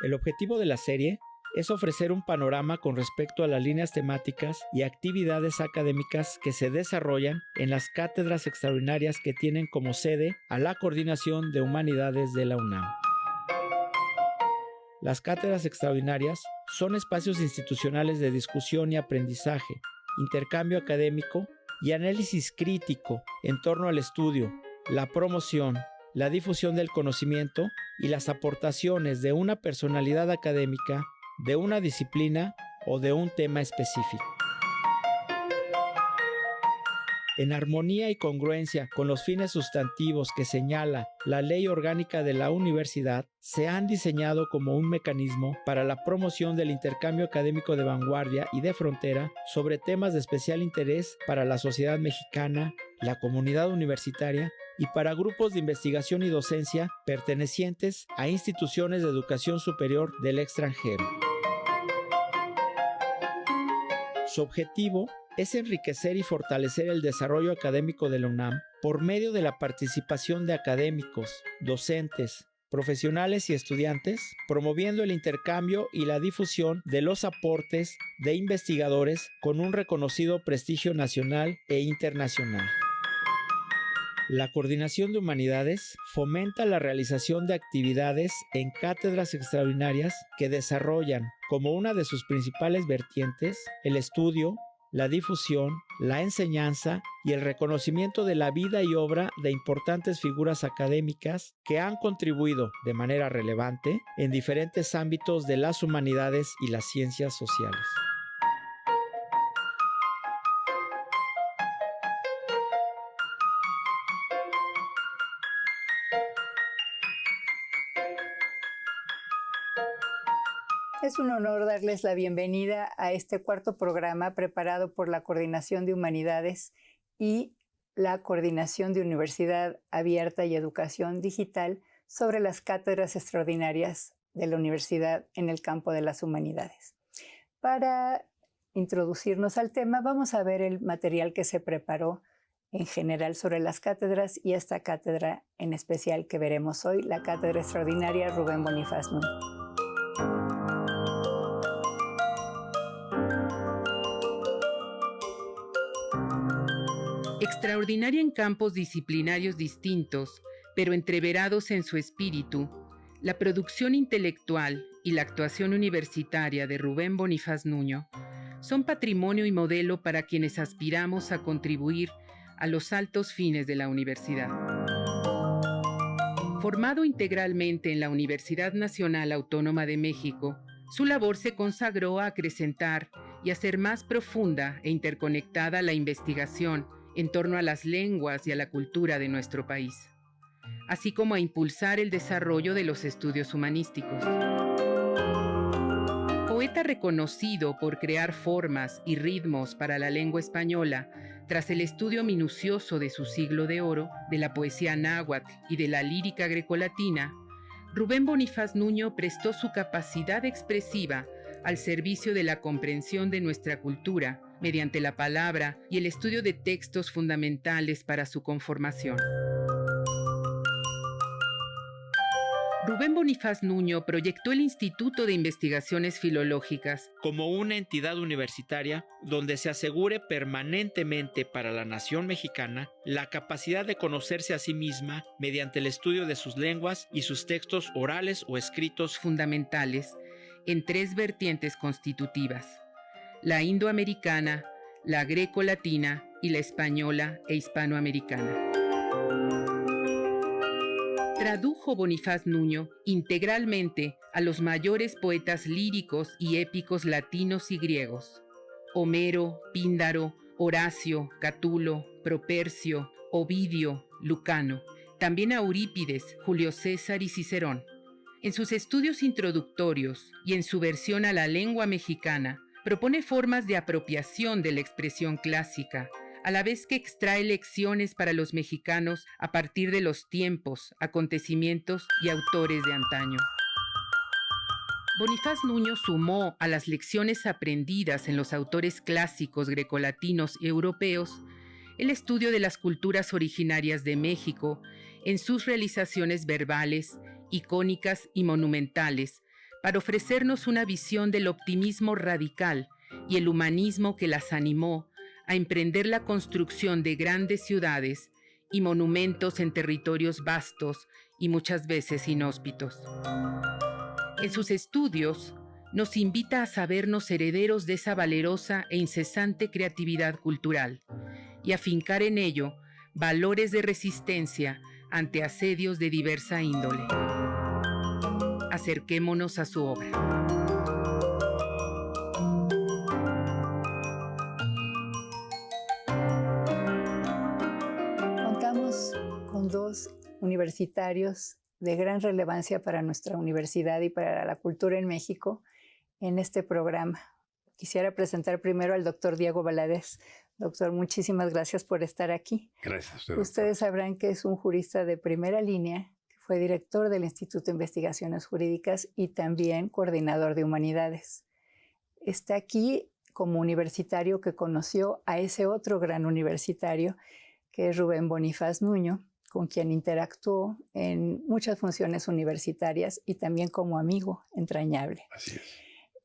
El objetivo de la serie es ofrecer un panorama con respecto a las líneas temáticas y actividades académicas que se desarrollan en las cátedras extraordinarias que tienen como sede a la Coordinación de Humanidades de la UNAM. Las cátedras extraordinarias son espacios institucionales de discusión y aprendizaje, intercambio académico y análisis crítico en torno al estudio, la promoción, la difusión del conocimiento y las aportaciones de una personalidad académica, de una disciplina o de un tema específico. En armonía y congruencia con los fines sustantivos que señala la Ley Orgánica de la Universidad, se han diseñado como un mecanismo para la promoción del intercambio académico de vanguardia y de frontera sobre temas de especial interés para la sociedad mexicana, la comunidad universitaria y para grupos de investigación y docencia pertenecientes a instituciones de educación superior del extranjero. Su objetivo es enriquecer y fortalecer el desarrollo académico de la UNAM por medio de la participación de académicos, docentes, profesionales y estudiantes, promoviendo el intercambio y la difusión de los aportes de investigadores con un reconocido prestigio nacional e internacional. La Coordinación de Humanidades fomenta la realización de actividades en cátedras extraordinarias que desarrollan, como una de sus principales vertientes, el estudio, la difusión, la enseñanza y el reconocimiento de la vida y obra de importantes figuras académicas que han contribuido de manera relevante en diferentes ámbitos de las humanidades y las ciencias sociales. Es un honor darles la bienvenida a este cuarto programa preparado por la Coordinación de Humanidades y la Coordinación de Universidad Abierta y Educación Digital sobre las cátedras extraordinarias de la universidad en el campo de las humanidades. Para introducirnos al tema, vamos a ver el material que se preparó en general sobre las cátedras y esta cátedra en especial que veremos hoy, la Cátedra Extraordinaria Rubén Bonifaz Núñez. Extraordinaria en campos disciplinarios distintos, pero entreverados en su espíritu, la producción intelectual y la actuación universitaria de Rubén Bonifaz Nuño son patrimonio y modelo para quienes aspiramos a contribuir a los altos fines de la universidad. Formado integralmente en la Universidad Nacional Autónoma de México, su labor se consagró a acrecentar y hacer más profunda e interconectada la investigación en torno a las lenguas y a la cultura de nuestro país, así como a impulsar el desarrollo de los estudios humanísticos. Poeta reconocido por crear formas y ritmos para la lengua española tras el estudio minucioso de su siglo de oro, de la poesía náhuatl y de la lírica grecolatina, Rubén Bonifaz Nuño prestó su capacidad expresiva al servicio de la comprensión de nuestra cultura mediante la palabra y el estudio de textos fundamentales para su conformación. Rubén Bonifaz Nuño proyectó el Instituto de Investigaciones Filológicas como una entidad universitaria donde se asegure permanentemente para la nación mexicana la capacidad de conocerse a sí misma mediante el estudio de sus lenguas y sus textos orales o escritos fundamentales en tres vertientes constitutivas: la indoamericana, la greco-latina y la española e hispanoamericana. Tradujo Bonifaz Nuño integralmente a los mayores poetas líricos y épicos latinos y griegos: Homero, Píndaro, Horacio, Catulo, Propercio, Ovidio, Lucano, también a Eurípides, Julio César y Cicerón. En sus estudios introductorios y en su versión a la lengua mexicana, propone formas de apropiación de la expresión clásica, a la vez que extrae lecciones para los mexicanos a partir de los tiempos, acontecimientos y autores de antaño. Bonifaz Nuño sumó a las lecciones aprendidas en los autores clásicos grecolatinos y europeos el estudio de las culturas originarias de México en sus realizaciones verbales, icónicas y monumentales, para ofrecernos una visión del optimismo radical y el humanismo que las animó a emprender la construcción de grandes ciudades y monumentos en territorios vastos y muchas veces inhóspitos. En sus estudios, nos invita a sabernos herederos de esa valerosa e incesante creatividad cultural y a fincar en ello valores de resistencia ante asedios de diversa índole. Acerquémonos a su obra. Contamos con dos universitarios de gran relevancia para nuestra universidad y para la cultura en México en este programa. Quisiera presentar primero al doctor Diego Valadez. Doctor, muchísimas gracias por estar aquí. Gracias. Ustedes sabrán que es un jurista de primera línea, que fue director del Instituto de Investigaciones Jurídicas y también coordinador de humanidades. Está aquí como universitario que conoció a ese otro gran universitario, que es Rubén Bonifaz Nuño, con quien interactuó en muchas funciones universitarias y también como amigo entrañable. Así es.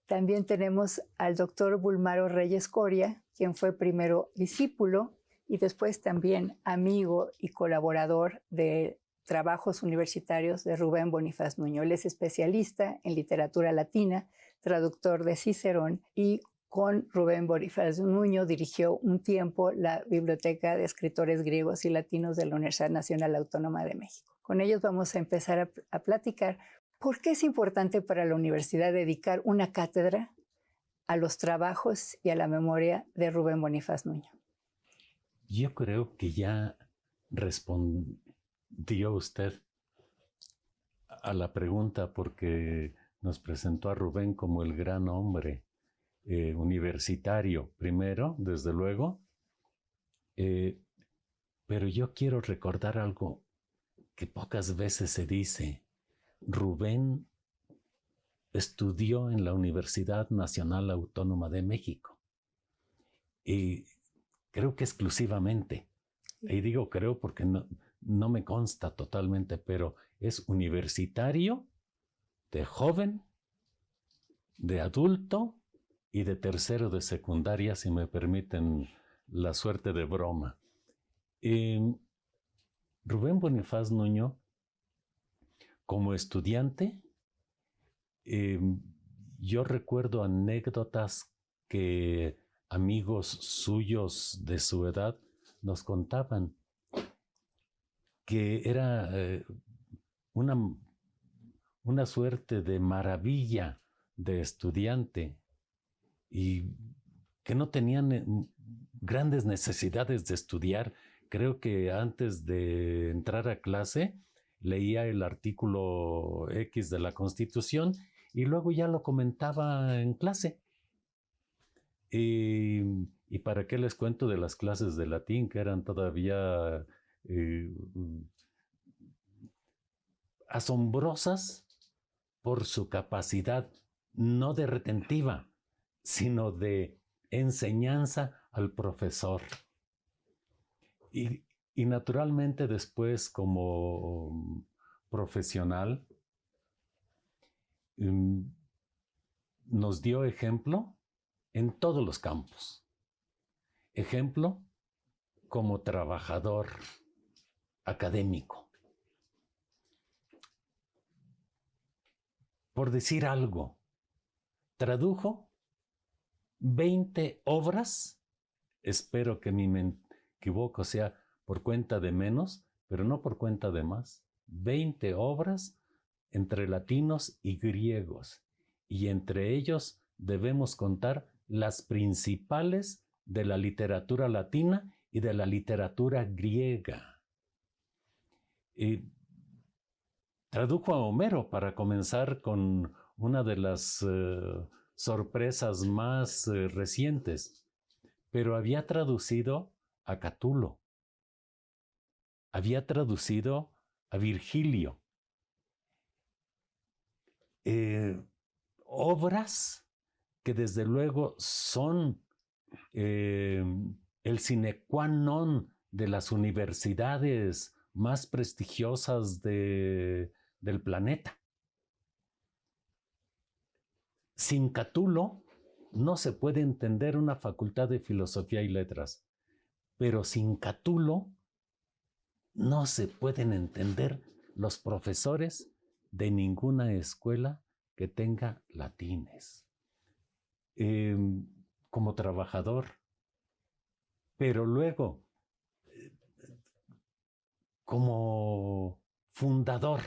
También tenemos al doctor Bulmaro Reyes Coria, quien fue primero discípulo y después también amigo y colaborador de trabajos universitarios de Rubén Bonifaz Nuño. Él es especialista en literatura latina, traductor de Cicerón y con Rubén Bonifaz Nuño dirigió un tiempo la Biblioteca de Escritores Griegos y Latinos de la Universidad Nacional Autónoma de México. Con ellos vamos a empezar a platicar por qué es importante para la universidad dedicar una cátedra a los trabajos y a la memoria de Rubén Bonifaz Nuño. Yo creo que ya respondió usted a la pregunta porque nos presentó a Rubén como el gran hombre universitario primero, desde luego, pero yo quiero recordar algo que pocas veces se dice. Rubén estudió en la Universidad Nacional Autónoma de México y creo que exclusivamente, y digo creo porque no me consta totalmente, pero es universitario, de joven, de adulto y de tercero de secundaria, si me permiten la suerte de broma. Rubén Bonifaz Nuño, como estudiante, yo recuerdo anécdotas que amigos suyos de su edad nos contaban, que era una suerte de maravilla de estudiante y que no tenían grandes necesidades de estudiar. Creo que antes de entrar a clase leía el artículo X de la Constitución y luego ya lo comentaba en clase. Y para qué les cuento de las clases de latín, que eran todavía asombrosas por su capacidad, no de retentiva, sino de enseñanza al profesor. Y naturalmente después, como profesional, nos dio ejemplo en todos los campos. Ejemplo como trabajador académico. Por decir algo, tradujo 20 obras, espero que me equivoco, sea por cuenta de menos, pero no por cuenta de más, 20 obras entre latinos y griegos, y entre ellos debemos contar las principales de la literatura latina y de la literatura griega. Tradujo a Homero, para comenzar con una de las sorpresas más recientes, pero había traducido a Catulo, había traducido a Virgilio. Obras que desde luego son el sine qua non de las universidades más prestigiosas del planeta. Sin Catulo no se puede entender una facultad de filosofía y letras, pero sin Catulo no se pueden entender los profesores de ninguna escuela que tenga latines. Como trabajador, pero luego como fundador.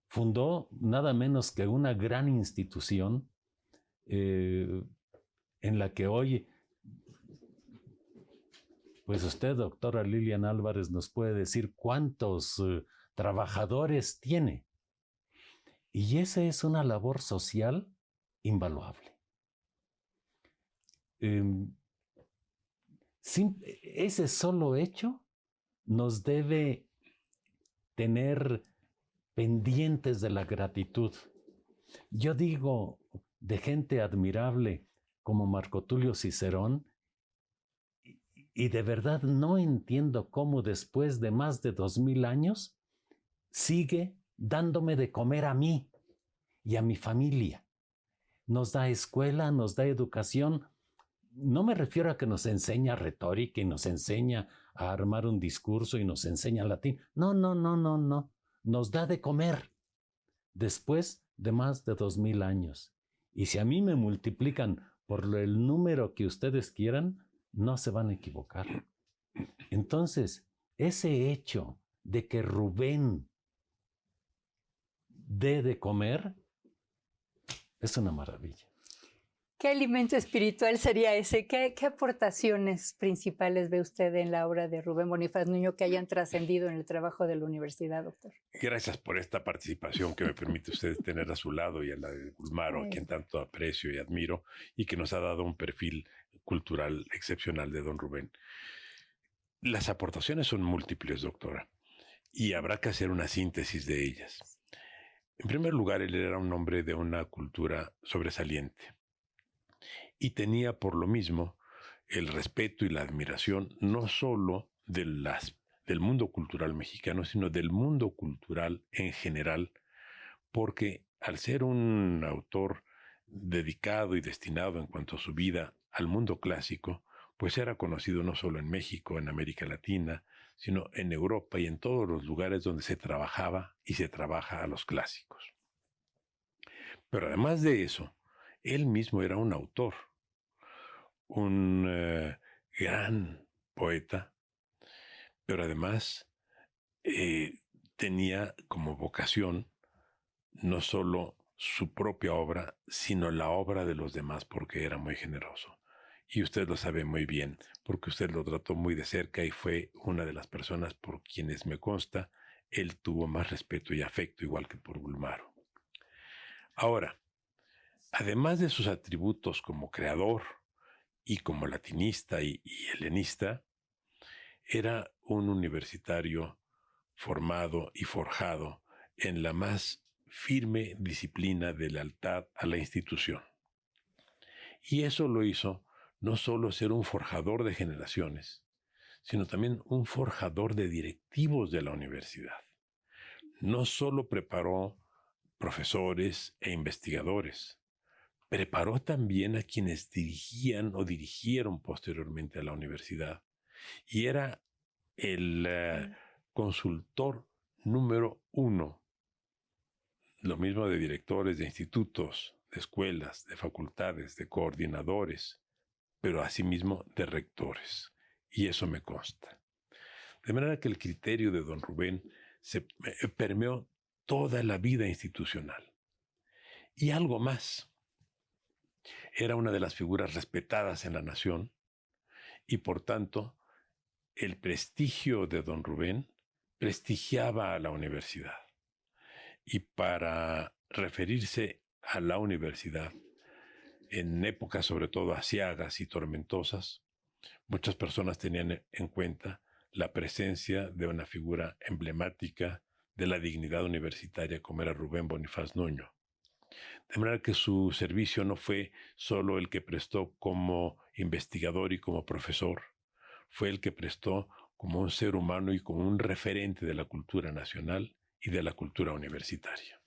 Fundó nada menos que una gran institución en la que hoy, pues usted, doctora Lilian Álvarez, nos puede decir cuántos trabajadores tiene. Y esa es una labor social invaluable. Ese solo hecho nos debe tener pendientes de la gratitud. Yo digo de gente admirable como Marco Tulio Cicerón, y de verdad no entiendo cómo después de más de 2000 años sigue dándome de comer a mí y a mi familia. Nos da escuela, nos da educación. No me refiero a que nos enseña retórica y nos enseña a armar un discurso y nos enseña latín. No. Nos da de comer después de más de 2000 años. Y si a mí me multiplican por el número que ustedes quieran, no se van a equivocar. Entonces, ese hecho de que Rubén dé de comer es una maravilla. ¿Qué alimento espiritual sería ese? ¿Qué aportaciones principales ve usted en la obra de Rubén Bonifaz Nuño que hayan trascendido en el trabajo de la universidad, doctor? Gracias por esta participación que me permite usted tener a su lado y a la de Gulmaro, a quien tanto aprecio y admiro, y que nos ha dado un perfil cultural excepcional de don Rubén. Las aportaciones son múltiples, doctora, y habrá que hacer una síntesis de ellas. En primer lugar, él era un hombre de una cultura sobresaliente y tenía por lo mismo el respeto y la admiración no solo del mundo cultural mexicano, sino del mundo cultural en general, porque al ser un autor dedicado y destinado en cuanto a su vida al mundo clásico, pues era conocido no solo en México, en América Latina, sino en Europa y en todos los lugares donde se trabajaba y se trabaja a los clásicos. Pero además de eso, él mismo era un autor, un gran poeta, pero además tenía como vocación no solo su propia obra, sino la obra de los demás, porque era muy generoso. Y usted lo sabe muy bien, porque usted lo trató muy de cerca y fue una de las personas por quienes me consta él tuvo más respeto y afecto, igual que por Gulmaro. Ahora, además de sus atributos como creador y como latinista y helenista, era un universitario formado y forjado en la más firme disciplina de lealtad a la institución. Y eso lo hizo no solo ser un forjador de generaciones, sino también un forjador de directivos de la universidad. No solo preparó profesores e investigadores, preparó también a quienes dirigían o dirigieron posteriormente a la universidad. Y era el consultor número 1, lo mismo de directores de institutos, de escuelas, de facultades, de coordinadores, pero asimismo de rectores. Y eso me consta. De manera que el criterio de don Rubén se permeó toda la vida institucional. Y algo más. Era una de las figuras respetadas en la nación y por tanto el prestigio de don Rubén prestigiaba a la universidad. Y para referirse a la universidad en épocas sobre todo aciagas y tormentosas, muchas personas tenían en cuenta la presencia de una figura emblemática de la dignidad universitaria como era Rubén Bonifaz Nuño. De manera que su servicio no fue solo el que prestó como investigador y como profesor, fue el que prestó como un ser humano y como un referente de la cultura nacional y de la cultura universitaria.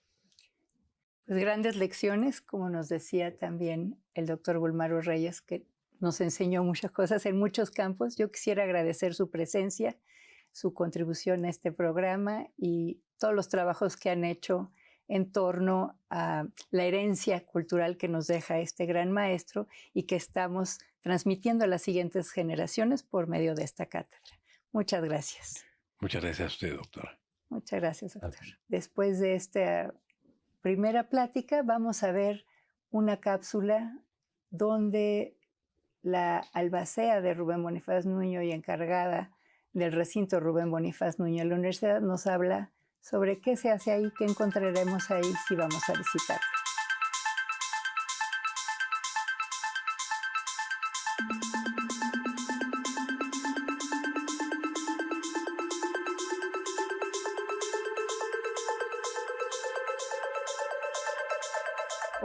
Pues grandes lecciones, como nos decía también el doctor Bulmaro Reyes, que nos enseñó muchas cosas en muchos campos. Yo quisiera agradecer su presencia, su contribución a este programa y todos los trabajos que han hecho en torno a la herencia cultural que nos deja este gran maestro y que estamos transmitiendo a las siguientes generaciones por medio de esta cátedra. Muchas gracias. Muchas gracias a usted, doctora. Muchas gracias, doctor. Después de esta primera plática, vamos a ver una cápsula donde la albacea de Rubén Bonifaz Nuño y encargada del recinto Rubén Bonifaz Nuño de la universidad nos habla sobre qué se hace ahí, qué encontraremos ahí si vamos a visitar.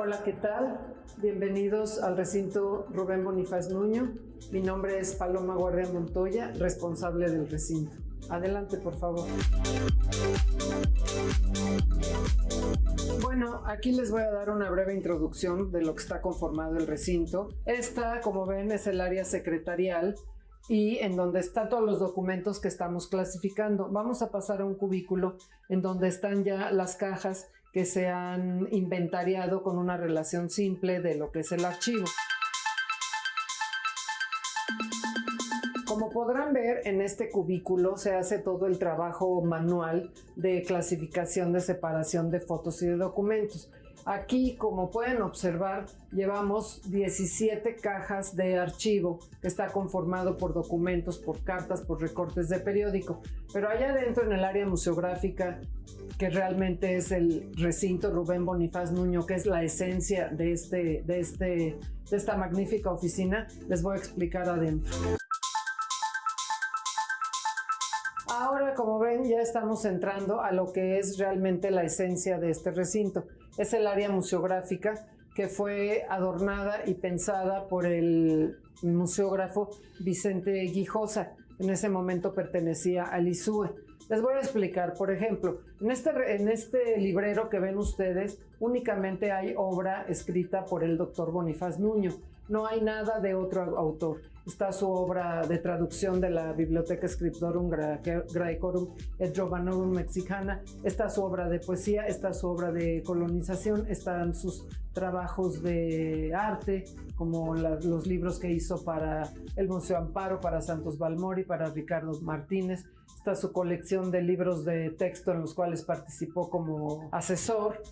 Hola, ¿qué tal? Bienvenidos al recinto Rubén Bonifaz Nuño. Mi nombre es Paloma Guardia Montoya, responsable del recinto. Adelante, por favor. Bueno, aquí les voy a dar una breve introducción de lo que está conformado el recinto. Esta, como ven, es el área secretarial y en donde están todos los documentos que estamos clasificando. Vamos a pasar a un cubículo en donde están ya las cajas que se han inventariado con una relación simple de lo que es el archivo. Como podrán ver, en este cubículo se hace todo el trabajo manual de clasificación, de separación de fotos y de documentos. Aquí, como pueden observar, llevamos 17 cajas de archivo que está conformado por documentos, por cartas, por recortes de periódico. Pero allá adentro, en el área museográfica, que realmente es el recinto Rubén Bonifaz Nuño, que es la esencia de esta magnífica oficina, les voy a explicar adentro. Ahora, como ven, ya estamos entrando a lo que es realmente la esencia de este recinto. Es el área museográfica que fue adornada y pensada por el museógrafo Vicente Guijosa. En ese momento pertenecía al ISUE. Les voy a explicar, por ejemplo, en este librero que ven ustedes, únicamente hay obra escrita por el doctor Bonifaz Nuño. No hay nada de otro autor. Está su obra de traducción de la Bibliotheca Scriptorum Graecorum et Romanorum Mexicana, está su obra de poesía, está su obra de colonización, están sus trabajos de arte, como los libros que hizo para el Museo Amparo, para Santos Balmori, para Ricardo Martínez, está su colección de libros de texto en los cuales participó como asesor.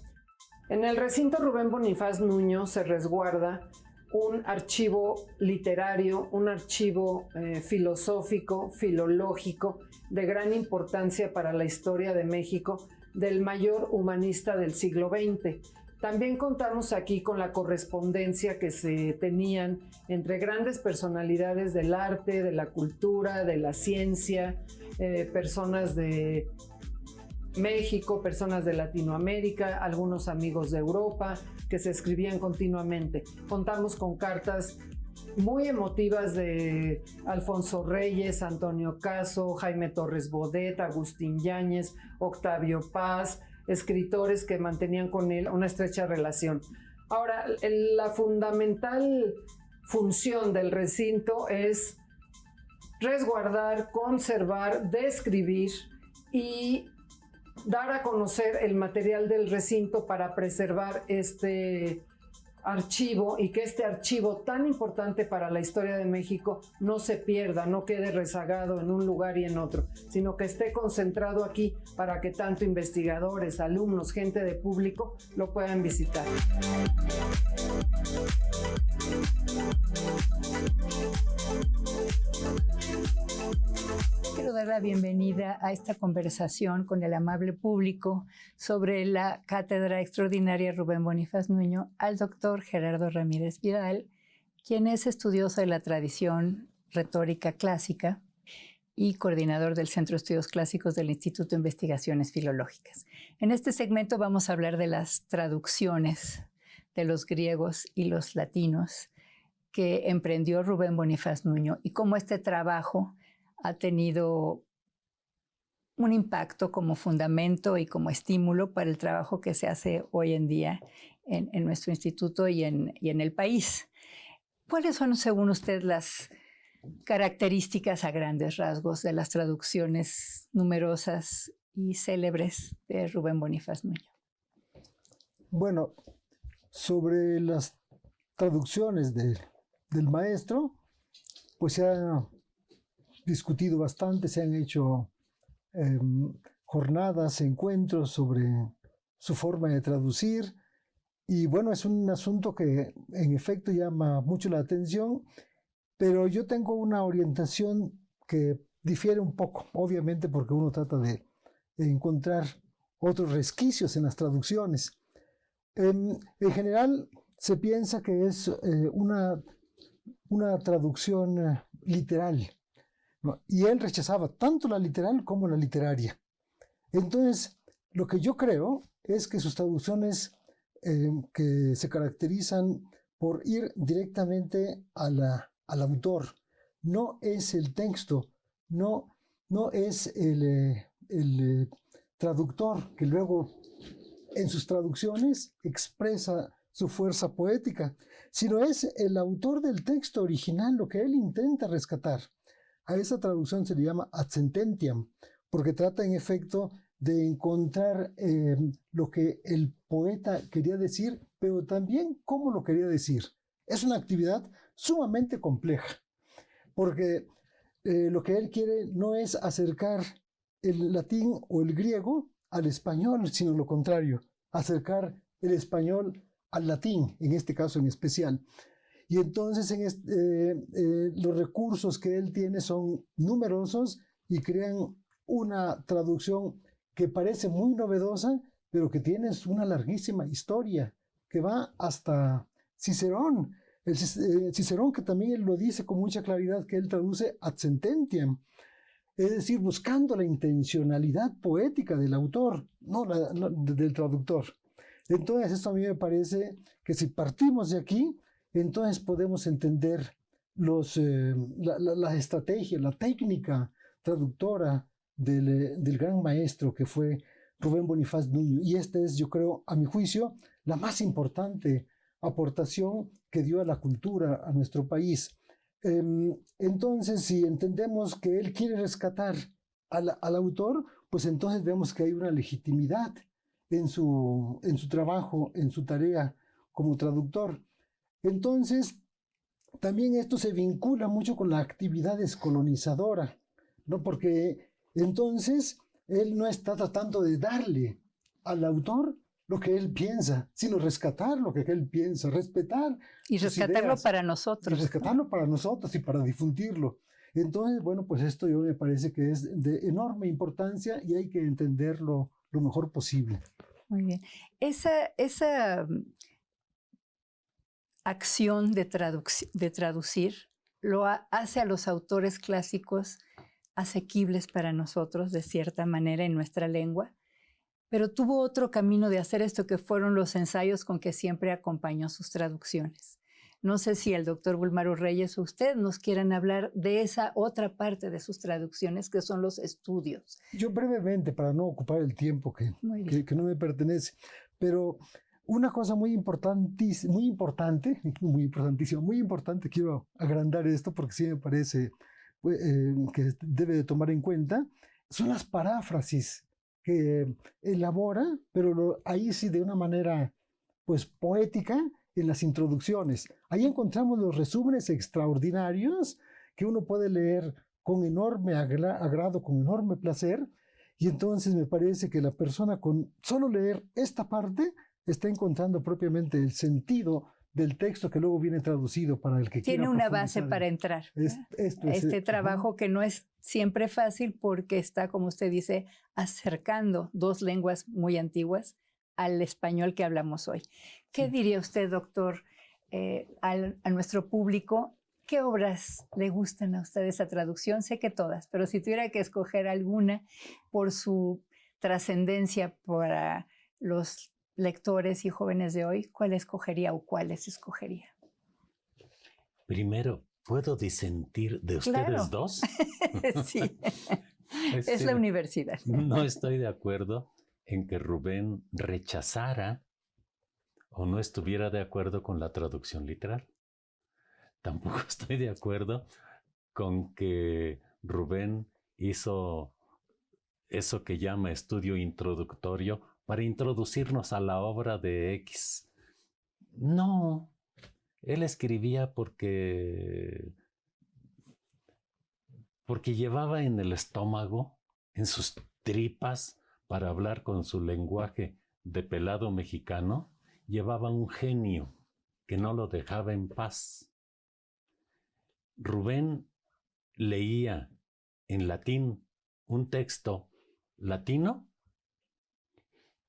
En el recinto Rubén Bonifaz Nuño se resguarda un archivo literario, un archivo filosófico, filológico, de gran importancia para la historia de México, del mayor humanista del siglo XX. También contamos aquí con la correspondencia que se tenían entre grandes personalidades del arte, de la cultura, de la ciencia, personas de México, personas de Latinoamérica, algunos amigos de Europa que se escribían continuamente. Contamos con cartas muy emotivas de Alfonso Reyes, Antonio Caso, Jaime Torres Bodet, Agustín Yáñez, Octavio Paz, escritores que mantenían con él una estrecha relación. Ahora, la fundamental función del recinto es resguardar, conservar, describir y dar a conocer el material del recinto para preservar este archivo y que este archivo tan importante para la historia de México no se pierda, no quede rezagado en un lugar y en otro, sino que esté concentrado aquí para que tanto investigadores, alumnos, gente de público lo puedan visitar. Quiero dar la bienvenida a esta conversación con el amable público sobre la Cátedra Extraordinaria Rubén Bonifaz Nuño al doctor Gerardo Ramírez Vidal, quien es estudioso de la tradición retórica clásica y coordinador del Centro de Estudios Clásicos del Instituto de Investigaciones Filológicas. En este segmento vamos a hablar de las traducciones de los griegos y los latinos que emprendió Rubén Bonifaz Nuño y cómo este trabajo ha tenido un impacto como fundamento y como estímulo para el trabajo que se hace hoy en día en nuestro instituto y en el país. ¿Cuáles son, según usted, las características a grandes rasgos de las traducciones numerosas y célebres de Rubén Bonifaz Nuño? Bueno, sobre las traducciones del maestro, pues se ha discutido bastante, se han hecho jornadas, encuentros sobre su forma de traducir, y bueno, es un asunto que en efecto llama mucho la atención, pero yo tengo una orientación que difiere un poco, obviamente porque uno trata de encontrar otros resquicios en las traducciones. En general se piensa que es una traducción literal, ¿no? Y él rechazaba tanto la literal como la literaria. Entonces, lo que yo creo es que sus traducciones que se caracterizan por ir directamente al autor, no es el texto, no es el traductor que luego en sus traducciones expresa su fuerza poética, sino es el autor del texto original lo que él intenta rescatar. A esa traducción se le llama ad sententiam, porque trata en efecto de encontrar lo que el poeta quería decir, pero también cómo lo quería decir. Es una actividad sumamente compleja, porque lo que él quiere no es acercar el latín o el griego al español, sino lo contrario, acercar el español al latín, en este caso en especial. Y entonces los recursos que él tiene son numerosos y crean una traducción que parece muy novedosa, pero que tiene una larguísima historia, que va hasta Cicerón. Cicerón, que también él lo dice con mucha claridad, que él traduce ad sententiam, es decir, buscando la intencionalidad poética del autor, no del traductor. Entonces, esto a mí me parece que si partimos de aquí, entonces podemos entender la estrategia, la técnica traductora del gran maestro que fue Rubén Bonifaz Nuño. Y esta es, yo creo, a mi juicio, la más importante aportación que dio a la cultura, a nuestro país. Entonces, si entendemos que él quiere rescatar al autor, pues entonces vemos que hay una legitimidad en su trabajo, en su tarea como traductor. Entonces, también esto se vincula mucho con la actividad descolonizadora, ¿no? Porque entonces él no está tratando de darle al autor lo que él piensa, sino rescatar lo que él piensa, respetar y rescatarlo ideas, para nosotros. Y rescatarlo para nosotros y para difundirlo. Entonces, bueno, pues esto yo me parece que es de enorme importancia y hay que entenderlo lo mejor posible. Muy bien. Esa acción de traducir lo hace a los autores clásicos asequibles para nosotros de cierta manera en nuestra lengua, pero tuvo otro camino de hacer esto, que fueron los ensayos con que siempre acompañó sus traducciones. No sé si el doctor Bulmaro Reyes o usted nos quieran hablar de esa otra parte de sus traducciones, que son los estudios. Yo brevemente, para no ocupar el tiempo que no me pertenece, pero una cosa muy importante, quiero agrandar esto porque sí me parece que debe de tomar en cuenta, son las paráfrasis que elabora, pero ahí sí de una manera pues poética, en las introducciones. Ahí encontramos los resúmenes extraordinarios que uno puede leer con enorme agrado, con enorme placer, y entonces me parece que la persona con solo leer esta parte está encontrando propiamente el sentido del texto que luego viene traducido para el que quiera. Tiene una base para entrar. Este trabajo que no es siempre fácil porque está, como usted dice, acercando dos lenguas muy antiguas al español que hablamos hoy. ¿Qué diría usted, doctor, a nuestro público? ¿Qué obras le gustan a usted esa traducción? Sé que todas, pero si tuviera que escoger alguna por su trascendencia para los lectores y jóvenes de hoy, ¿cuál escogería o cuáles escogería? Primero, ¿puedo disentir de ustedes dos? Sí. Es la universidad. No estoy de acuerdo en que Rubén rechazara o no estuviera de acuerdo con la traducción literal. Tampoco estoy de acuerdo con que Rubén hizo eso que llama estudio introductorio para introducirnos a la obra de X. No, él escribía porque llevaba en el estómago, en sus tripas, para hablar con su lenguaje de pelado mexicano, llevaba un genio que no lo dejaba en paz. Rubén leía en latín un texto latino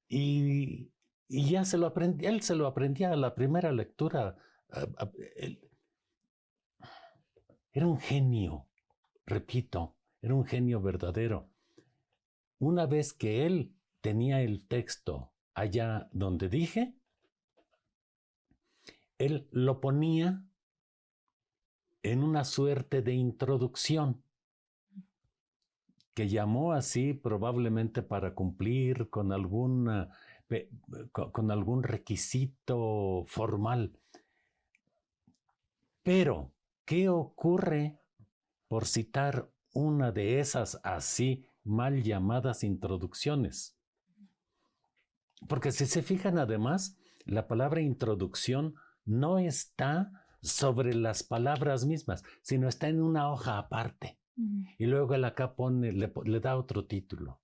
y ya se lo aprendía, él se lo aprendía a la primera lectura. Era un genio, repito, era un genio verdadero. Una vez que él tenía el texto allá donde dije, él lo ponía en una suerte de introducción que llamó así probablemente para cumplir con algún requisito formal. Pero, ¿qué ocurre por citar una de esas así mal llamadas introducciones? Porque si se fijan además, la palabra introducción no está sobre las palabras mismas, sino está en una hoja aparte. Y luego él acá le da otro título.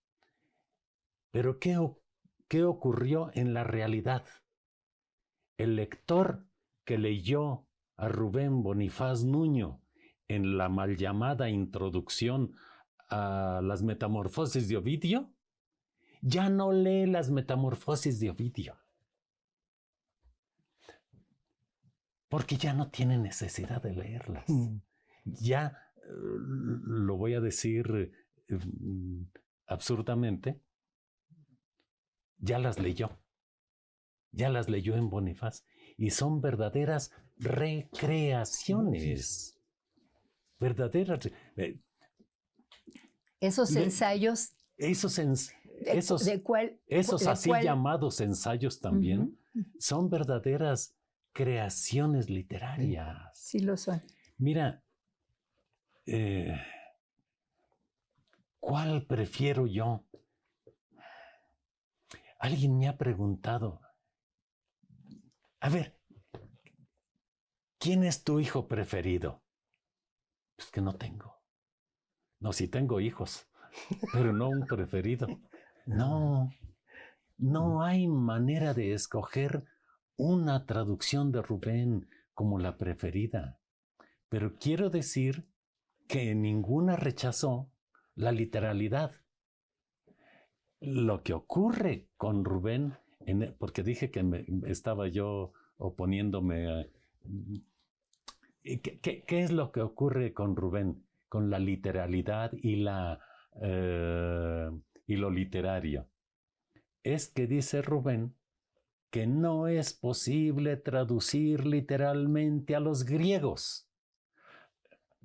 Pero ¿qué ocurrió en la realidad? El lector que leyó a Rubén Bonifaz Nuño en la mal llamada introducción a las Metamorfosis de Ovidio, ya no lee las Metamorfosis de Ovidio. Porque ya no tiene necesidad de leerlas. Ya, lo voy a decir absurdamente, ya las leyó en Bonifaz y son verdaderas recreaciones. Verdaderas. Esos ensayos. Esos llamados ensayos también son verdaderas creaciones literarias. Sí lo son. Mira, ¿cuál prefiero yo? Alguien me ha preguntado, a ver, ¿quién es tu hijo preferido? Pues que no tengo. No, sí tengo hijos, pero no un preferido. No hay manera de escoger una traducción de Rubén como la preferida. Pero quiero decir que ninguna rechazó la literalidad. Lo que ocurre con Rubén, porque dije que estaba yo oponiéndome. ¿Qué es lo que ocurre con Rubén? Con la literalidad y lo literario. Es que dice Rubén que no es posible traducir literalmente a los griegos.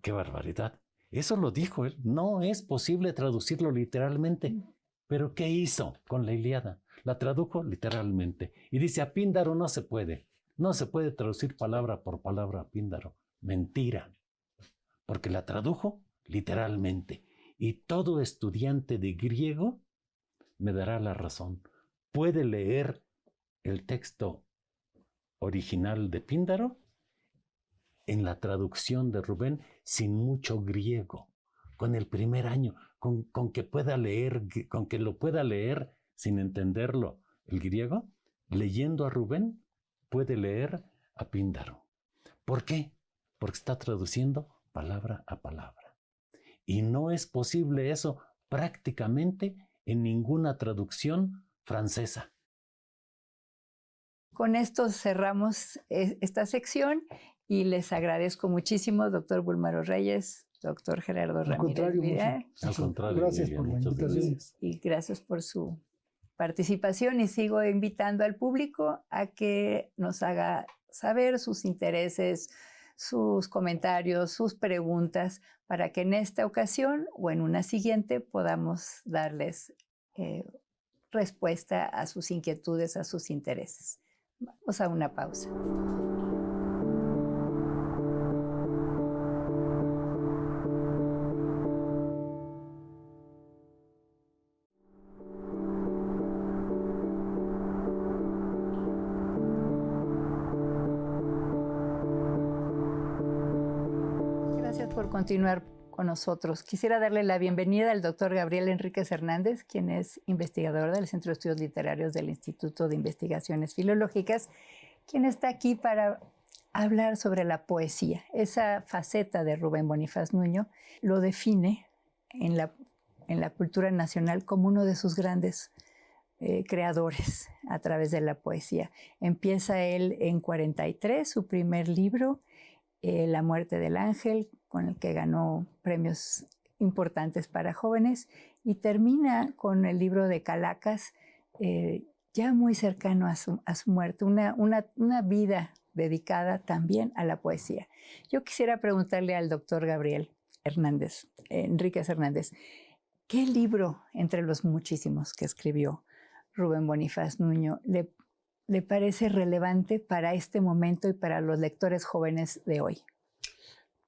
¡Qué barbaridad! Eso lo dijo él. No es posible traducirlo literalmente. ¿Pero qué hizo con la Ilíada? La tradujo literalmente. Y dice, a Píndaro no se puede. No se puede traducir palabra por palabra a Píndaro. Mentira. Porque la tradujo literalmente. Y todo estudiante de griego me dará la razón. Puede leer el texto original de Píndaro en la traducción de Rubén sin mucho griego, con el primer año, con que lo pueda leer sin entenderlo el griego, leyendo a Rubén puede leer a Píndaro. ¿Por qué? Porque está traduciendo palabra a palabra. Y no es posible eso prácticamente en ninguna traducción francesa. Con esto cerramos esta sección y les agradezco muchísimo, doctor Búlmaro Reyes, doctor Gerardo Ramírez Vidal. Al contrario, gracias por la invitación. Y gracias por su participación y sigo invitando al público a que nos haga saber sus intereses, sus comentarios, sus preguntas, para que en esta ocasión o en una siguiente podamos darles respuesta a sus inquietudes, a sus intereses. Vamos a una pausa. Gracias por continuar con nosotros. Quisiera darle la bienvenida al doctor Gabriel Enríquez Hernández, quien es investigador del Centro de Estudios Literarios del Instituto de Investigaciones Filológicas, quien está aquí para hablar sobre la poesía. Esa faceta de Rubén Bonifaz Nuño lo define en la cultura nacional como uno de sus grandes creadores a través de la poesía. Empieza él en 43, su primer libro, La muerte del ángel, con el que ganó premios importantes para jóvenes, y termina con el libro de Calacas, ya muy cercano a su muerte, una vida dedicada también a la poesía. Yo quisiera preguntarle al doctor Gabriel Enríquez Hernández, ¿qué libro entre los muchísimos que escribió Rubén Bonifaz Nuño le parece relevante para este momento y para los lectores jóvenes de hoy?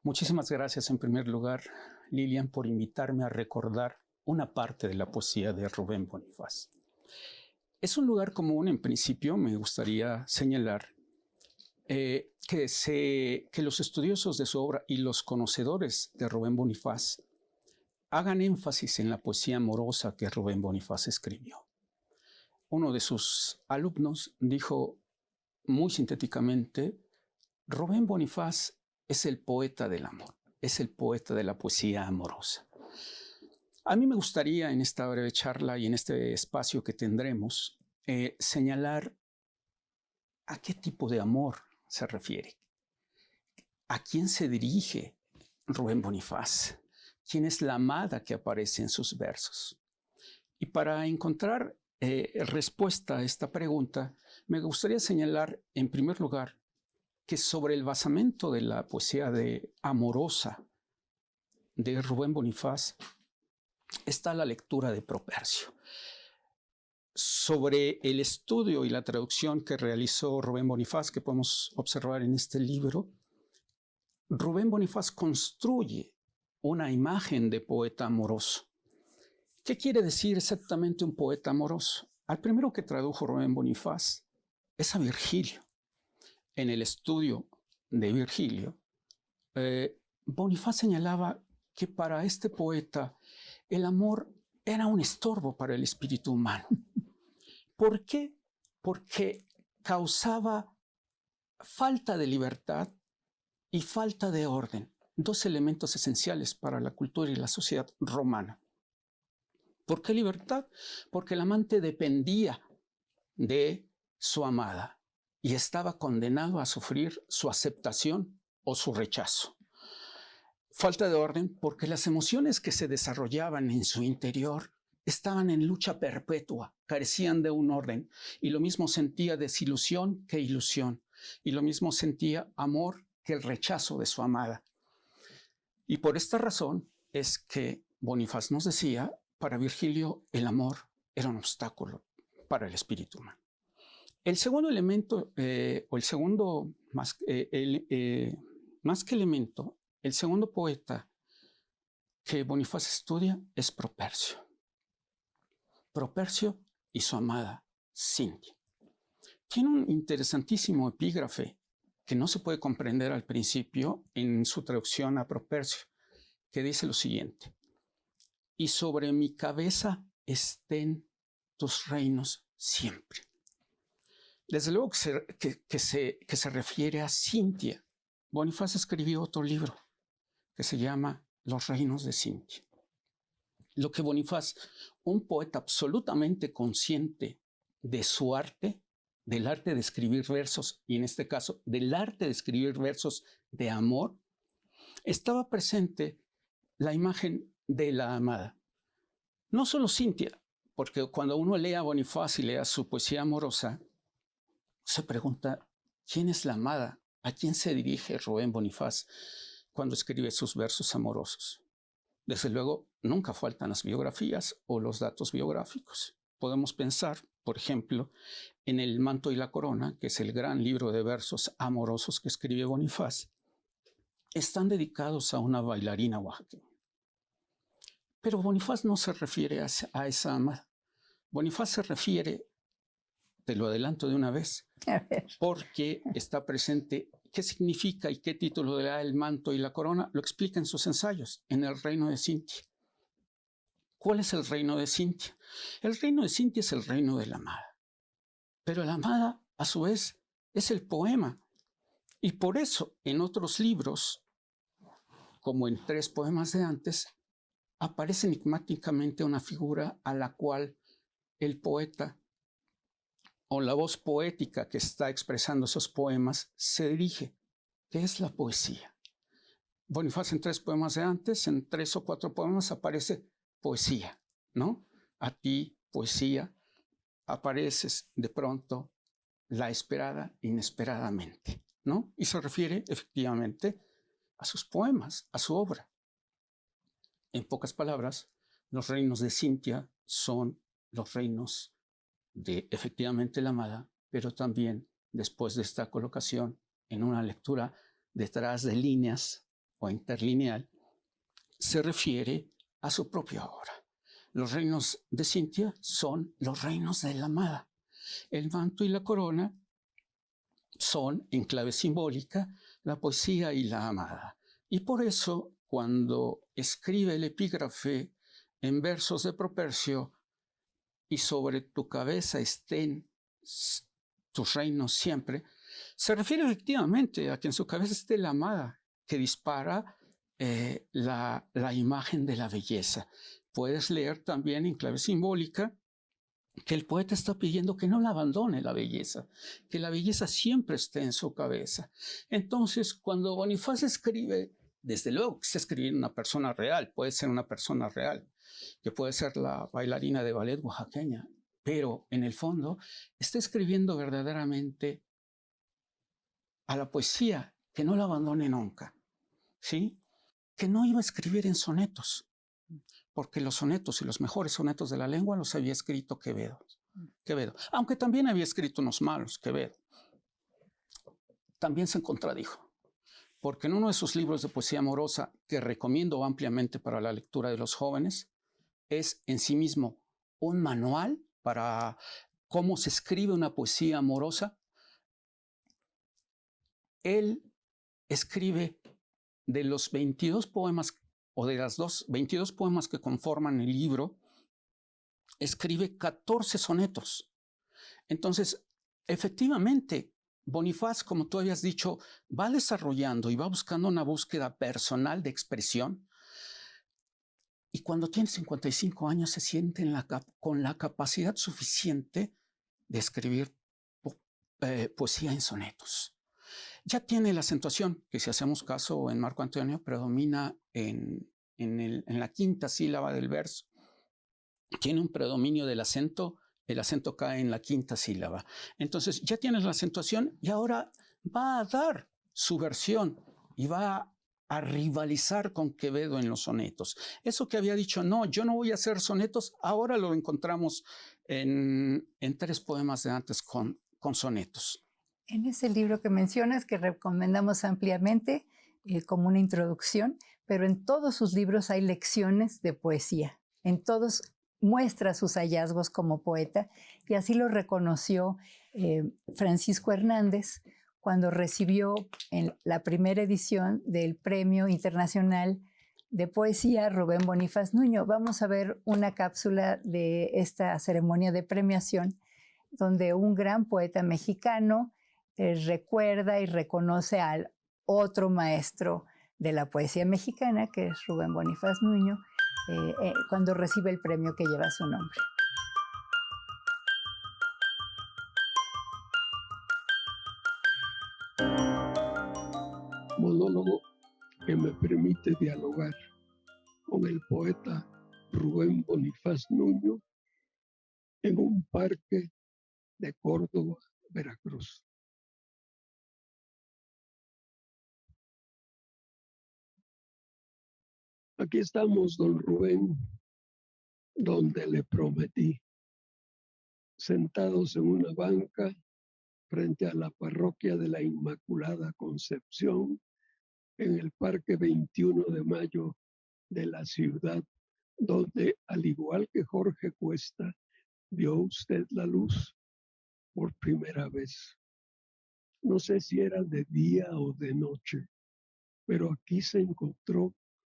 Muchísimas gracias en primer lugar, Lilian, por invitarme a recordar una parte de la poesía de Rubén Bonifaz. Es un lugar común, en principio, me gustaría señalar que los estudiosos de su obra y los conocedores de Rubén Bonifaz hagan énfasis en la poesía amorosa que Rubén Bonifaz escribió. Uno de sus alumnos dijo muy sintéticamente: Rubén Bonifaz es el poeta del amor, es el poeta de la poesía amorosa. A mí me gustaría en esta breve charla y en este espacio que tendremos señalar a qué tipo de amor se refiere, a quién se dirige Rubén Bonifaz, quién es la amada que aparece en sus versos. Y para encontrar respuesta a esta pregunta, me gustaría señalar en primer lugar que sobre el basamento de la poesía amorosa de Rubén Bonifaz está la lectura de Propercio. Sobre el estudio y la traducción que realizó Rubén Bonifaz, que podemos observar en este libro, Rubén Bonifaz construye una imagen de poeta amoroso. ¿Qué quiere decir exactamente un poeta amoroso? Al primero que tradujo Rubén Bonifaz es a Virgilio. En el estudio de Virgilio, Bonifaz señalaba que para este poeta el amor era un estorbo para el espíritu humano. ¿Por qué? Porque causaba falta de libertad y falta de orden, dos elementos esenciales para la cultura y la sociedad romana. ¿Por qué libertad? Porque el amante dependía de su amada y estaba condenado a sufrir su aceptación o su rechazo. Falta de orden porque las emociones que se desarrollaban en su interior estaban en lucha perpetua, carecían de un orden, y lo mismo sentía desilusión que ilusión, y lo mismo sentía amor que el rechazo de su amada. Y por esta razón es que Bonifaz nos decía, para Virgilio el amor era un obstáculo para el espíritu humano. El segundo elemento, más que elemento, el segundo poeta que Bonifaz estudia es Propercio. Propercio y su amada Cintia. Tiene un interesantísimo epígrafe que no se puede comprender al principio en su traducción a Propercio, que dice lo siguiente: y sobre mi cabeza estén tus reinos siempre. Desde luego que se refiere a Cintia. Bonifaz escribió otro libro que se llama Los reinos de Cintia. Lo que Bonifaz, un poeta absolutamente consciente de su arte, del arte de escribir versos, y en este caso del arte de escribir versos de amor, estaba presente la imagen de la amada. No solo Cintia, porque cuando uno lee a Bonifaz y lea su poesía amorosa, se pregunta, ¿quién es la amada ¿A quién se dirige Rubén Bonifaz cuando escribe sus versos amorosos? Desde luego, nunca faltan las biografías o los datos biográficos. Podemos pensar, por ejemplo, en El manto y la corona, que es el gran libro de versos amorosos que escribe Bonifaz. Están dedicados a una bailarina oaxaqueña. Pero Bonifaz no se refiere a esa amada. Bonifaz se refiere, te lo adelanto de una vez, A ver. porque está presente qué significa y qué título le da el manto y la corona, lo explica en sus ensayos, en el reino de Cintia. ¿Cuál es el reino de Cintia? El reino de Cintia es el reino de la amada. Pero la amada, a su vez, es el poema. Y por eso, en otros libros, como en 3 poemas de antes, aparece enigmáticamente una figura a la cual el poeta o la voz poética que está expresando esos poemas se dirige, que es la poesía. Bonifaz en 3 poemas de antes, en 3 o 4 poemas aparece poesía, ¿no? A ti, poesía, apareces de pronto la esperada inesperadamente, ¿no? Y se refiere efectivamente a sus poemas, a su obra. En pocas palabras, los reinos de Cintia son los reinos de efectivamente la amada, pero también después de esta colocación en una lectura detrás de líneas o interlineal, se refiere a su propia obra. Los reinos de Cintia son los reinos de la amada. El manto y la corona son, en clave simbólica, la poesía y la amada. Y por eso, cuando escribe el epígrafe en versos de Propercio, y sobre tu cabeza estén tus reinos siempre, se refiere efectivamente a que en su cabeza esté la amada, que dispara la imagen de la belleza. Puedes leer también en clave simbólica que el poeta está pidiendo que no la abandone la belleza, que la belleza siempre esté en su cabeza. Entonces, cuando Bonifaz escribe, desde luego que está escribiendo una persona real, puede ser una persona real, que puede ser la bailarina de ballet oaxaqueña, pero en el fondo está escribiendo verdaderamente a la poesía, que no la abandone nunca, ¿sí? Que no iba a escribir en sonetos, porque los sonetos y los mejores sonetos de la lengua los había escrito Quevedo, aunque también había escrito unos malos, Quevedo. También se contradijo, porque en uno de sus libros de poesía amorosa, que recomiendo ampliamente para la lectura de los jóvenes, es en sí mismo un manual para cómo se escribe una poesía amorosa. Él escribe de los 22 poemas o de las 22 poemas que conforman el libro, escribe 14 sonetos. Entonces, efectivamente, Bonifaz, como tú habías dicho, va desarrollando y va buscando una búsqueda personal de expresión. Y cuando tiene 55 años se siente con la capacidad suficiente de escribir poesía en sonetos. Ya tiene la acentuación, que si hacemos caso en Marco Antonio, predomina en la quinta sílaba del verso. Tiene un predominio del acento, el acento cae en la quinta sílaba. Entonces ya tienes la acentuación y ahora va a dar su versión y va a rivalizar con Quevedo en los sonetos. Eso que había dicho, no, yo no voy a hacer sonetos, ahora lo encontramos en 3 poemas de antes con sonetos. En ese libro que mencionas, que recomendamos ampliamente como una introducción, pero en todos sus libros hay lecciones de poesía. En todos muestra sus hallazgos como poeta, y así lo reconoció Francisco Hernández cuando recibió en la primera edición del Premio Internacional de Poesía Rubén Bonifaz Nuño. Vamos a ver una cápsula de esta ceremonia de premiación, donde un gran poeta mexicano recuerda y reconoce al otro maestro de la poesía mexicana, que es Rubén Bonifaz Nuño, cuando recibe el premio que lleva su nombre. Monólogo que me permite dialogar con el poeta Rubén Bonifaz Nuño en un parque de Córdoba, Veracruz. Aquí estamos, don Rubén, donde le prometí, sentados en una banca frente a la parroquia de la Inmaculada Concepción, en el Parque 21 de Mayo de la ciudad, donde, al igual que Jorge Cuesta, vio usted la luz por primera vez. No sé si era de día o de noche, pero aquí se encontró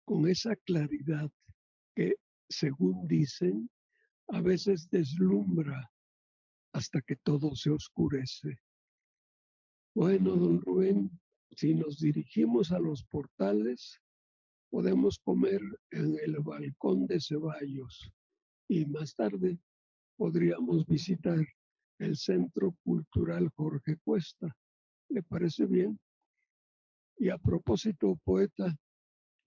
con esa claridad que, según dicen, a veces deslumbra hasta que todo se oscurece. Bueno, don Rubén, si nos dirigimos a los portales, podemos comer en el balcón de Ceballos y más tarde podríamos visitar el Centro Cultural Jorge Cuesta. ¿Le parece bien? Y a propósito, poeta,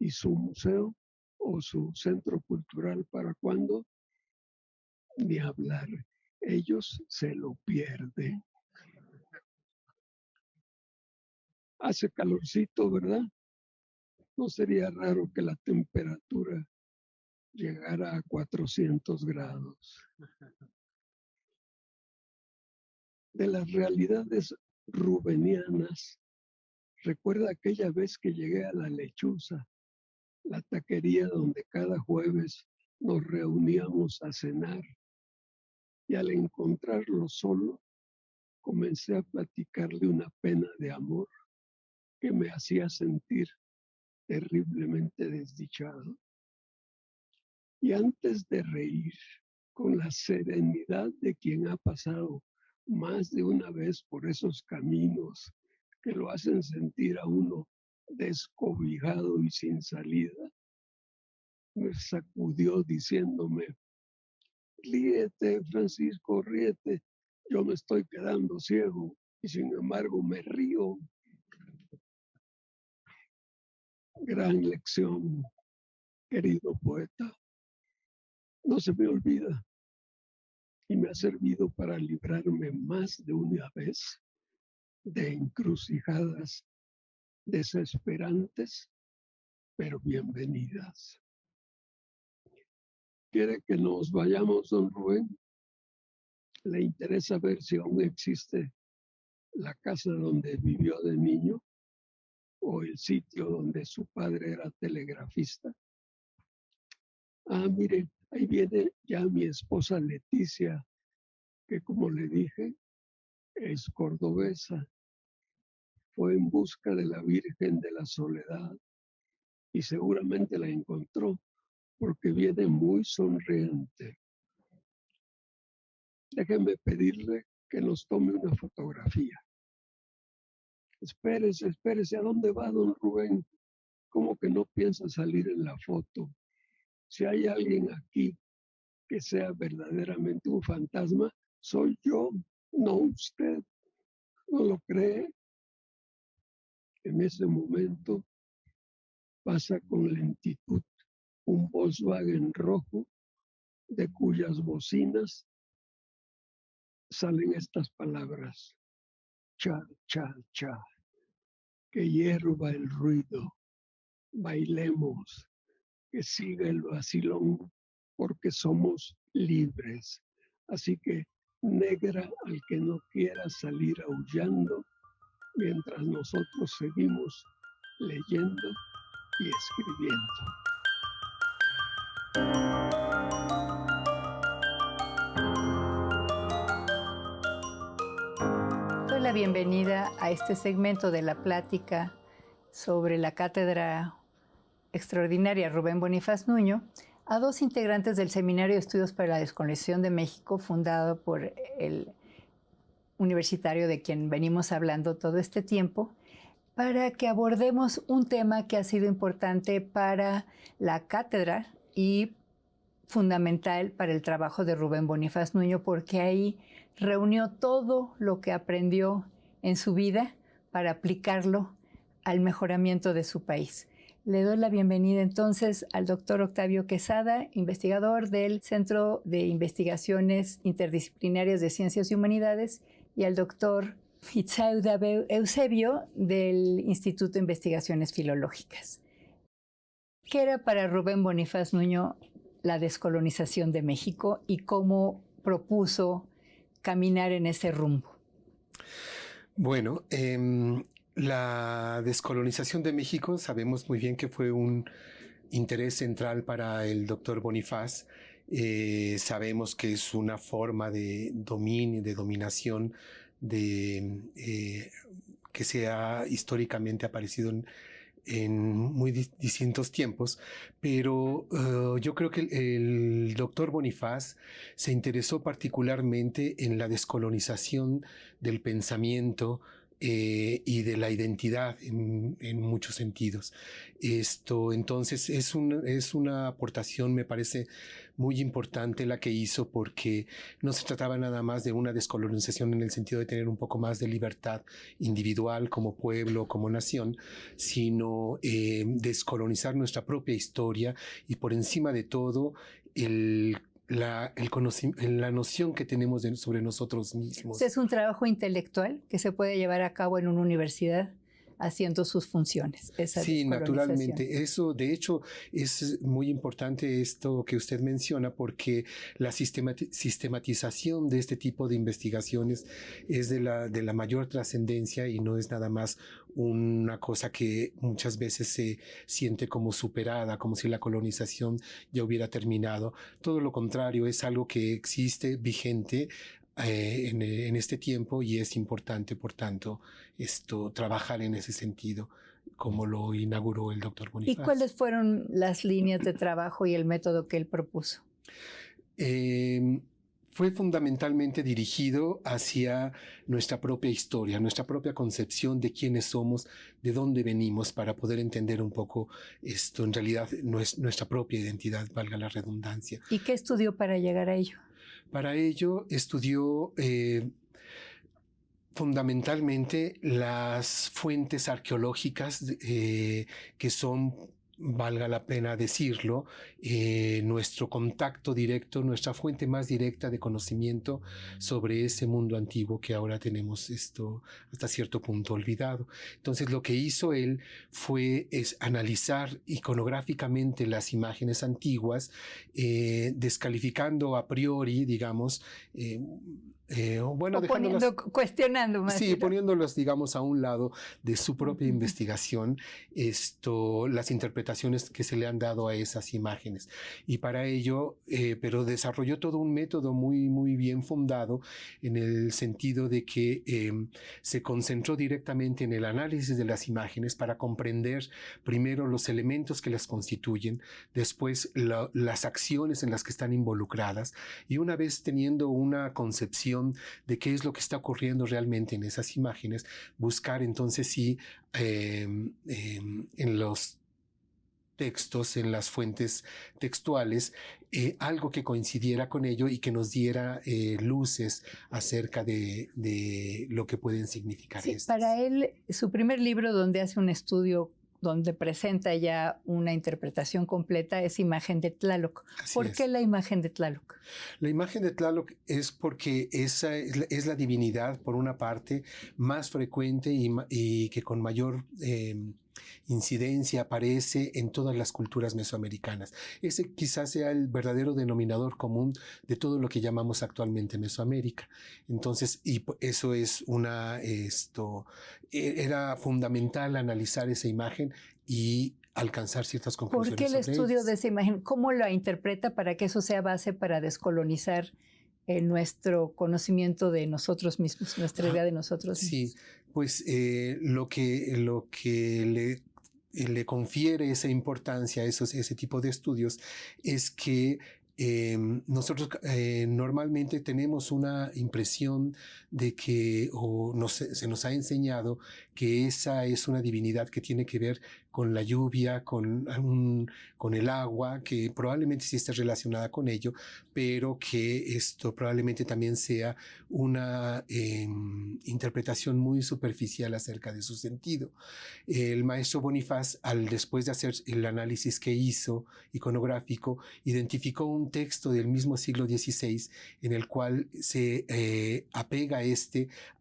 ¿y su museo o su centro cultural para cuándo? Ni hablar. Ellos se lo pierden. Hace calorcito, ¿verdad? No sería raro que la temperatura llegara a 400 grados. De las realidades rubenianas, recuerda aquella vez que llegué a La Lechuza, la taquería donde cada jueves nos reuníamos a cenar, y al encontrarlo solo, comencé a platicarle una pena de amor que me hacía sentir terriblemente desdichado. Y antes de reír, con la serenidad de quien ha pasado más de una vez por esos caminos que lo hacen sentir a uno descobijado y sin salida, me sacudió diciéndome: ríete, Francisco, ríete, yo me estoy quedando ciego y sin embargo me río. Gran lección, querido poeta. No se me olvida y me ha servido para librarme más de una vez de encrucijadas desesperantes, pero bienvenidas. ¿Quiere que nos vayamos, don Rubén? ¿Le interesa ver si aún existe la casa donde vivió de niño o el sitio donde su padre era telegrafista? Ah, mire, ahí viene ya mi esposa Leticia, que como le dije, es cordobesa. Fue en busca de la Virgen de la Soledad y seguramente la encontró porque viene muy sonriente. Déjeme pedirle que nos tome una fotografía. Espérese, ¿a dónde va, don Rubén? ¿Cómo que no piensa salir en la foto? Si hay alguien aquí que sea verdaderamente un fantasma, soy yo, no usted. ¿No lo cree? En ese momento pasa con lentitud un Volkswagen rojo de cuyas bocinas salen estas palabras: cha, cha, cha, que hierva el ruido, bailemos, que siga el vacilón, porque somos libres. Así que negra al que no quiera salir aullando, mientras nosotros seguimos leyendo y escribiendo. Doy la bienvenida a este segmento de la plática sobre la Cátedra Extraordinaria Rubén Bonifaz Nuño a dos integrantes del Seminario de Estudios para la Descolonización de México, fundado por el universitario de quien venimos hablando todo este tiempo, para que abordemos un tema que ha sido importante para la cátedra y fundamental para el trabajo de Rubén Bonifaz Nuño, porque ahí reunió todo lo que aprendió en su vida para aplicarlo al mejoramiento de su país. Le doy la bienvenida entonces al doctor Octavio Quesada, investigador del Centro de Investigaciones Interdisciplinarias de Ciencias y Humanidades, y al doctor Eusebio del Instituto de Investigaciones Filológicas. ¿Qué era para Rubén Bonifaz Nuño la descolonización de México y cómo propuso caminar en ese rumbo? Bueno, la descolonización de México sabemos muy bien que fue un interés central para el doctor Bonifaz. Sabemos que es una forma de dominio, de dominación que se ha históricamente aparecido en muy distintos tiempos, pero yo creo que el doctor Bonifaz se interesó particularmente en la descolonización del pensamiento y de la identidad en muchos sentidos. Entonces es una aportación, me parece, muy importante la que hizo, porque no se trataba nada más de una descolonización en el sentido de tener un poco más de libertad individual como pueblo, como nación, sino descolonizar nuestra propia historia y por encima de todo la noción que tenemos sobre nosotros mismos. Es un trabajo intelectual que se puede llevar a cabo en una universidad haciendo sus funciones. Sí, naturalmente. Eso, de hecho, es muy importante esto que usted menciona, porque la sistematización de este tipo de investigaciones es de la mayor trascendencia y no es nada más una cosa que muchas veces se siente como superada, como si la colonización ya hubiera terminado. Todo lo contrario, es algo que existe, vigente, en este tiempo, y es importante, por tanto, trabajar en ese sentido, como lo inauguró el doctor Bonifaz. ¿Y cuáles fueron las líneas de trabajo y el método que él propuso? Fue fundamentalmente dirigido hacia nuestra propia historia, nuestra propia concepción de quiénes somos, de dónde venimos, para poder entender un poco en realidad, nuestra propia identidad, valga la redundancia. ¿Y qué estudió para llegar a ello? Para ello estudió fundamentalmente las fuentes arqueológicas que son, valga la pena decirlo, nuestro contacto directo, nuestra fuente más directa de conocimiento sobre ese mundo antiguo que ahora tenemos hasta cierto punto olvidado. Entonces lo que hizo él fue analizar iconográficamente las imágenes antiguas, descalificando a priori, digamos, cuestionando más. Sí, poniéndolos, digamos, a un lado de su propia investigación, las interpretaciones que se le han dado a esas imágenes. Y para ello, pero desarrolló todo un método muy, muy bien fundado, en el sentido de que se concentró directamente en el análisis de las imágenes para comprender primero los elementos que las constituyen, después las acciones en las que están involucradas, y una vez teniendo una concepción de qué es lo que está ocurriendo realmente en esas imágenes, buscar entonces sí en los textos, en las fuentes textuales, algo que coincidiera con ello y que nos diera luces acerca de lo que pueden significar sí, estas. Para él, su primer libro, donde hace un estudio, donde presenta ya una interpretación completa, es Imagen de Tlaloc. ¿Por qué la imagen de Tlaloc? La imagen de Tlaloc es porque esa es la divinidad, por una parte, más frecuente y que con mayor incidencia aparece en todas las culturas mesoamericanas. Ese quizás sea el verdadero denominador común de todo lo que llamamos actualmente Mesoamérica. Entonces, y eso es era fundamental analizar esa imagen y alcanzar ciertas conclusiones. ¿Por qué el estudio de esa imagen? ¿Cómo la interpreta para que eso sea base para descolonizar nuestro conocimiento de nosotros mismos, nuestra idea de nosotros mismos? Sí, pues lo que le confiere esa importancia a ese tipo de estudios es que nosotros normalmente tenemos una impresión de que, se nos ha enseñado que esa es una divinidad que tiene que ver con la lluvia, con el agua, que probablemente sí esté relacionada con ello, pero que esto probablemente también sea una interpretación muy superficial acerca de su sentido. El maestro Bonifaz, después de hacer el análisis que hizo iconográfico, identificó un texto del mismo siglo XVI en el cual se apega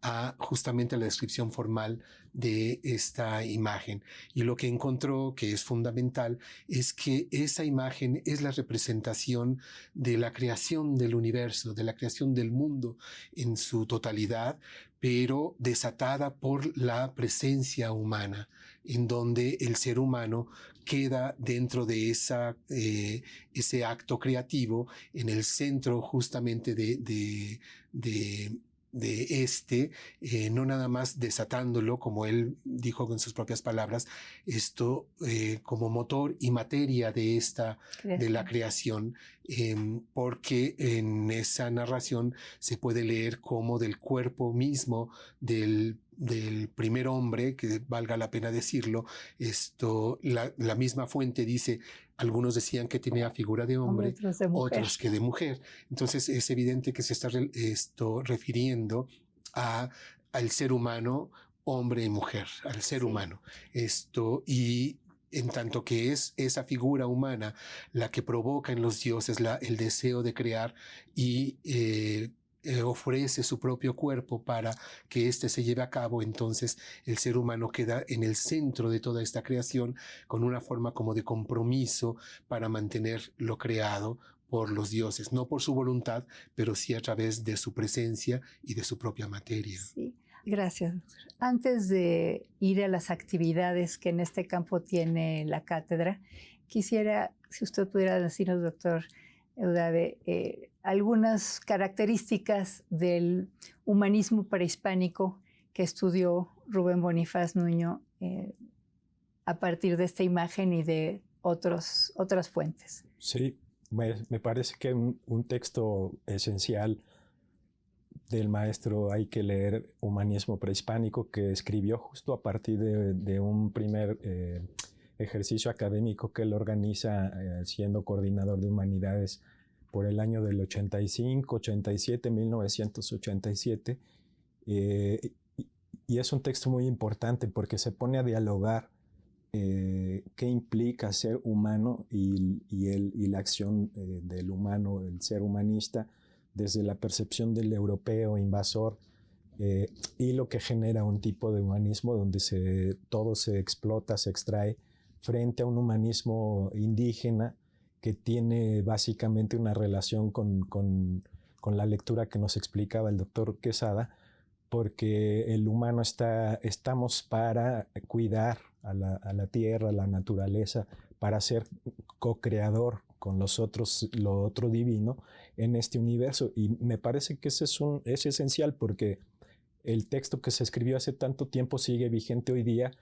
a justamente a la descripción formal de esta imagen. Y lo que encontró, que es fundamental, es que esa imagen es la representación de la creación del universo, de la creación del mundo en su totalidad, pero desatada por la presencia humana, en donde el ser humano queda dentro de ese acto creativo, en el centro justamente de no nada más desatándolo, como él dijo con sus propias palabras, como motor y materia de la creación, porque en esa narración se puede leer como del cuerpo mismo del primer hombre, que valga la pena decirlo, la misma fuente dice, algunos decían que tenía figura de hombre, otros que de mujer. Entonces es evidente que se está refiriendo al ser humano, hombre y mujer, al ser humano. Y en tanto que es esa figura humana la que provoca en los dioses el deseo de crear y ofrece su propio cuerpo para que éste se lleve a cabo, entonces el ser humano queda en el centro de toda esta creación con una forma como de compromiso para mantener lo creado por los dioses, no por su voluntad, pero sí a través de su presencia y de su propia materia. Sí. Gracias. Antes de ir a las actividades que en este campo tiene la cátedra, quisiera, si usted pudiera decirnos, doctor Eudave, algunas características del humanismo prehispánico que estudió Rubén Bonifaz Nuño a partir de esta imagen y de otras fuentes. Sí, me parece que un texto esencial del maestro hay que leer Humanismo Prehispánico, que escribió justo a partir de un primer ejercicio académico que él organiza siendo coordinador de humanidades por el año del 85, 87, 1987. Y es un texto muy importante porque se pone a dialogar qué implica ser humano y la acción del humano, el ser humanista, desde la percepción del europeo invasor y lo que genera un tipo de humanismo donde todo se explota, se extrae, frente a un humanismo indígena que tiene básicamente una relación con la lectura que nos explicaba el doctor Quesada, porque el humano estamos para cuidar a la tierra, a la naturaleza, para ser co-creador con lo otro divino en este universo. Y me parece que es esencial porque el texto que se escribió hace tanto tiempo sigue vigente hoy día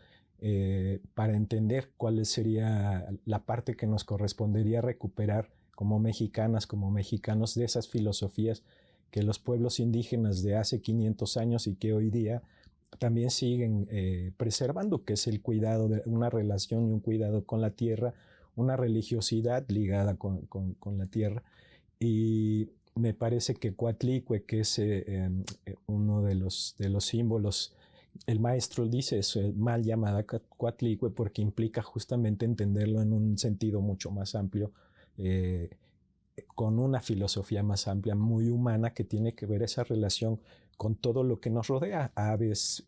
para entender cuál sería la parte que nos correspondería recuperar como mexicanas, como mexicanos, de esas filosofías que los pueblos indígenas de hace 500 años y que hoy día también siguen preservando, que es el cuidado de una relación y un cuidado con la tierra, una religiosidad ligada con la tierra. Y me parece que Coatlicue, que es uno de los símbolos, el maestro dice eso, mal llamada Coatlicue, porque implica justamente entenderlo en un sentido mucho más amplio, con una filosofía más amplia, muy humana, que tiene que ver esa relación con todo lo que nos rodea, aves,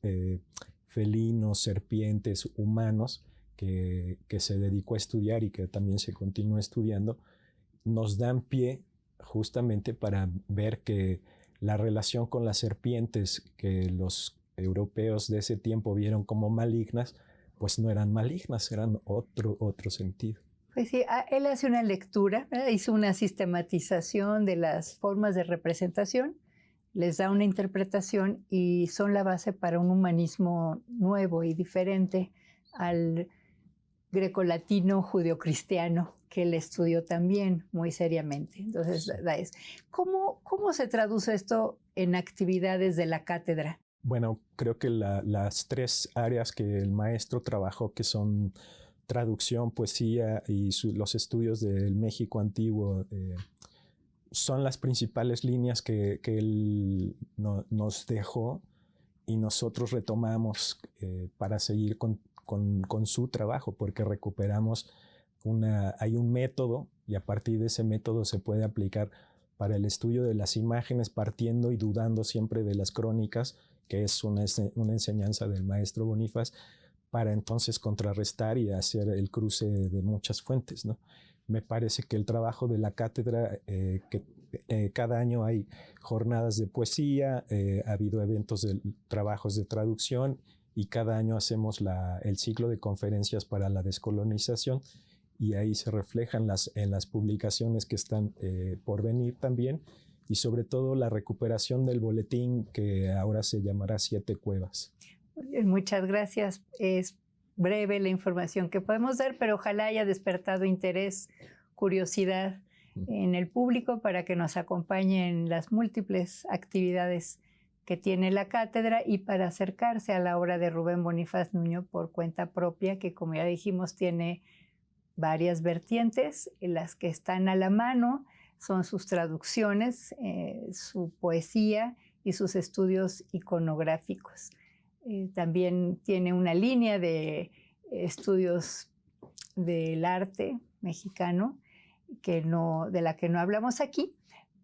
felinos, serpientes, humanos, que se dedicó a estudiar y que también se continúa estudiando, nos dan pie justamente para ver que la relación con las serpientes que los europeos de ese tiempo vieron como malignas, pues no eran malignas, eran otro sentido. Pues sí, él hace una lectura, ¿verdad? Hizo una sistematización de las formas de representación, les da una interpretación y son la base para un humanismo nuevo y diferente al grecolatino judeocristiano que él estudió también muy seriamente. Entonces, ¿cómo se traduce esto en actividades de la cátedra? Bueno, creo que las tres áreas que el maestro trabajó, que son traducción, poesía y los estudios del México antiguo, son las principales líneas que él nos dejó y nosotros retomamos para seguir con su trabajo, porque recuperamos hay un método y a partir de ese método se puede aplicar para el estudio de las imágenes, partiendo y dudando siempre de las crónicas que es una enseñanza del maestro Bonifaz, para entonces contrarrestar y hacer el cruce de muchas fuentes, ¿no? Me parece que el trabajo de la cátedra, cada año hay jornadas de poesía, ha habido eventos de trabajos de traducción, y cada año hacemos el ciclo de conferencias para la descolonización, y ahí se reflejan en las publicaciones que están por venir también, y sobre todo la recuperación del boletín que ahora se llamará 7 Cuevas. Muchas gracias. Es breve la información que podemos dar, pero ojalá haya despertado interés, curiosidad en el público para que nos acompañe en las múltiples actividades que tiene la cátedra y para acercarse a la obra de Rubén Bonifaz Nuño por cuenta propia, que como ya dijimos tiene varias vertientes. Las que están a la mano son sus traducciones, su poesía y sus estudios iconográficos. También tiene una línea de estudios del arte mexicano de la que no hablamos aquí,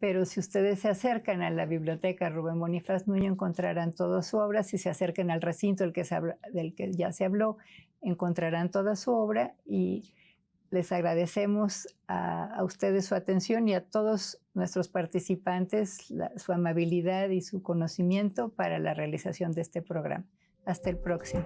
pero si ustedes se acercan a la biblioteca Rubén Bonifaz Nuño encontrarán toda su obra. Si se acercan al recinto del que ya se habló, encontrarán toda su obra, y les agradecemos a ustedes su atención y a todos nuestros participantes su amabilidad y su conocimiento para la realización de este programa. Hasta el próximo.